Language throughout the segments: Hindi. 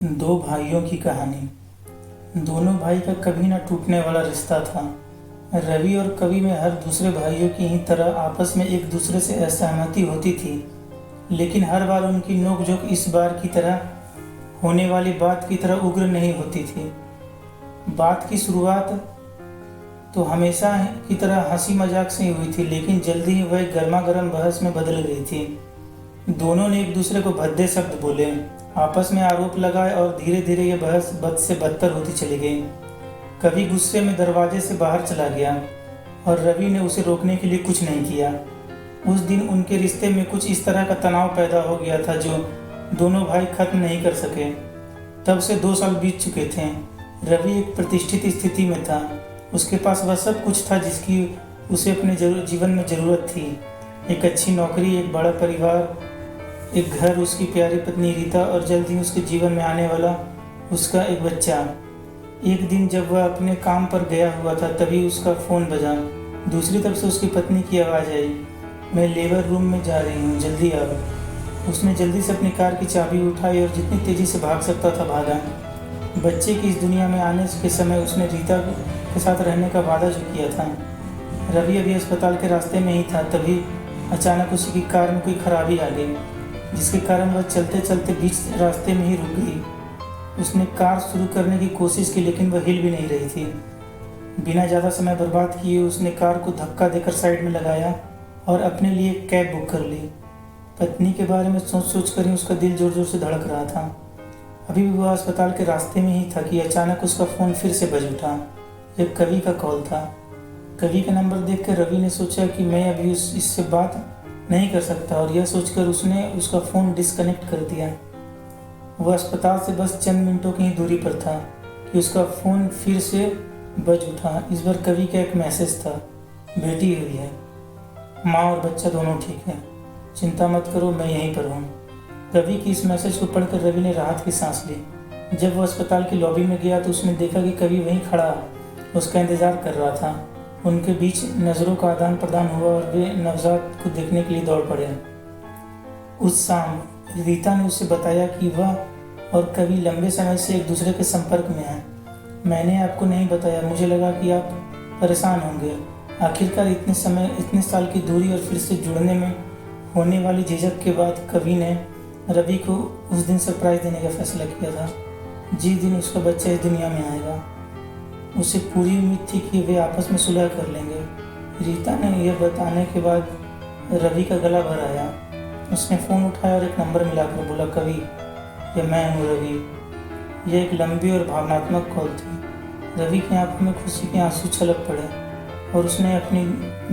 दो भाइयों की कहानी। दोनों भाई का कभी ना टूटने वाला रिश्ता था। रवि और कवि में हर दूसरे भाइयों की ही तरह आपस में एक दूसरे से असहमति होती थी, लेकिन हर बार उनकी नोकझोंक इस बार की तरह होने वाली बात की तरह उग्र नहीं होती थी। बात की शुरुआत तो हमेशा की तरह हंसी मजाक से ही हुई थी, लेकिन जल्दी ही वह गर्मा गर्म बहस में बदल गई थी। दोनों ने एक दूसरे को भद्दे शब्द बोले, आपस में आरोप लगाए और धीरे धीरे यह बहस बद से बदतर होती चली गई। कवि गुस्से में दरवाजे से बाहर चला गया और रवि ने उसे रोकने के लिए कुछ नहीं किया। उस दिन उनके रिश्ते में कुछ इस तरह का तनाव पैदा हो गया था जो दोनों भाई खत्म नहीं कर सके। तब से 2 साल बीत चुके थे। रवि एक प्रतिष्ठित स्थिति में था। उसके पास वह सब कुछ था जिसकी उसे अपने जीवन में ज़रूरत थी। एक अच्छी नौकरी, एक बड़ा परिवार, एक घर, उसकी प्यारी पत्नी रीता और जल्द ही उसके जीवन में आने वाला उसका एक बच्चा। एक दिन जब वह अपने काम पर गया हुआ था, तभी उसका फ़ोन बजा। दूसरी तरफ से उसकी पत्नी की आवाज़ आई, मैं लेबर रूम में जा रही हूँ, जल्दी आओ। उसने जल्दी से अपनी कार की चाबी उठाई और जितनी तेज़ी से भाग सकता था भागा। बच्चे की इस दुनिया में आने के समय उसने रीता के साथ रहने का वादा जो किया था। रवि अभी अस्पताल के रास्ते में ही था, तभी अचानक उसी की कार में कोई खराबी आ गई, जिसके कारण वह चलते चलते बीच रास्ते में ही रुक गई। उसने कार शुरू करने की कोशिश की, लेकिन वह हिल भी नहीं रही थी। बिना ज़्यादा समय बर्बाद किए उसने कार को धक्का देकर साइड में लगाया और अपने लिए कैब बुक कर ली। पत्नी के बारे में सोच सोच कर ही उसका दिल जोर जोर से धड़क रहा था। अभी भी वह अस्पताल के रास्ते में ही था कि अचानक उसका फ़ोन फिर से बज उठा। यह कवि का कॉल था। कवि का नंबर देखकर रवि ने सोचा कि मैं अभी इससे बात नहीं कर सकता, और यह सोचकर उसने उसका फ़ोन डिस्कनेक्ट कर दिया। वह अस्पताल से बस चंद मिनटों की ही दूरी पर था कि उसका फ़ोन फिर से बज उठा। इस बार कवि का एक मैसेज था, बेटी हुई है, माँ और बच्चा दोनों ठीक है, चिंता मत करो, मैं यहीं पर हूँ। कवि की इस मैसेज को पढ़कर रवि ने राहत की सांस ली। जब वह अस्पताल की लॉबी में गया तो उसने देखा कि कवि वहीं खड़ा उसका इंतज़ार कर रहा था। उनके बीच नज़रों का आदान प्रदान हुआ और वे नवजात को देखने के लिए दौड़ पड़े। उस शाम रीता ने उसे बताया कि वह और कवि लंबे समय से एक दूसरे के संपर्क में हैं। मैंने आपको नहीं बताया, मुझे लगा कि आप परेशान होंगे। आखिरकार इतने साल की दूरी और फिर से जुड़ने में होने वाली झिझक के बाद कवि ने रवि को उस दिन सरप्राइज़ देने का फैसला किया था, जिस दिन उसका बच्चा इस दुनिया में आएगा। उसे पूरी उम्मीद थी कि वे आपस में सुलह कर लेंगे। रीता ने यह बताने के बाद रवि का गला भर आया। उसने फ़ोन उठाया और एक नंबर मिलाकर बोला, कवि, यह मैं हूँ रवि। यह एक लंबी और भावनात्मक कॉल थी। रवि की आंखों में खुशी के आंसू छलक पड़े और उसने अपनी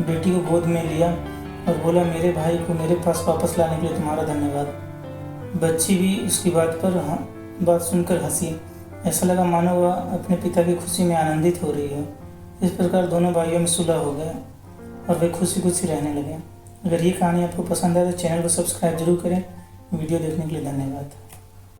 बेटी को गोद में लिया और बोला, मेरे भाई को मेरे पास वापस लाने के लिए तुम्हारा धन्यवाद। बच्ची भी उसकी बात सुनकर हंसी। ऐसा लगा मानो वह अपने पिता की खुशी में आनंदित हो रही है। इस प्रकार दोनों भाइयों में सुलह हो गया और वे खुशी खुशी रहने लगे। अगर ये कहानी आपको पसंद आए तो चैनल को सब्सक्राइब जरूर करें। वीडियो देखने के लिए धन्यवाद।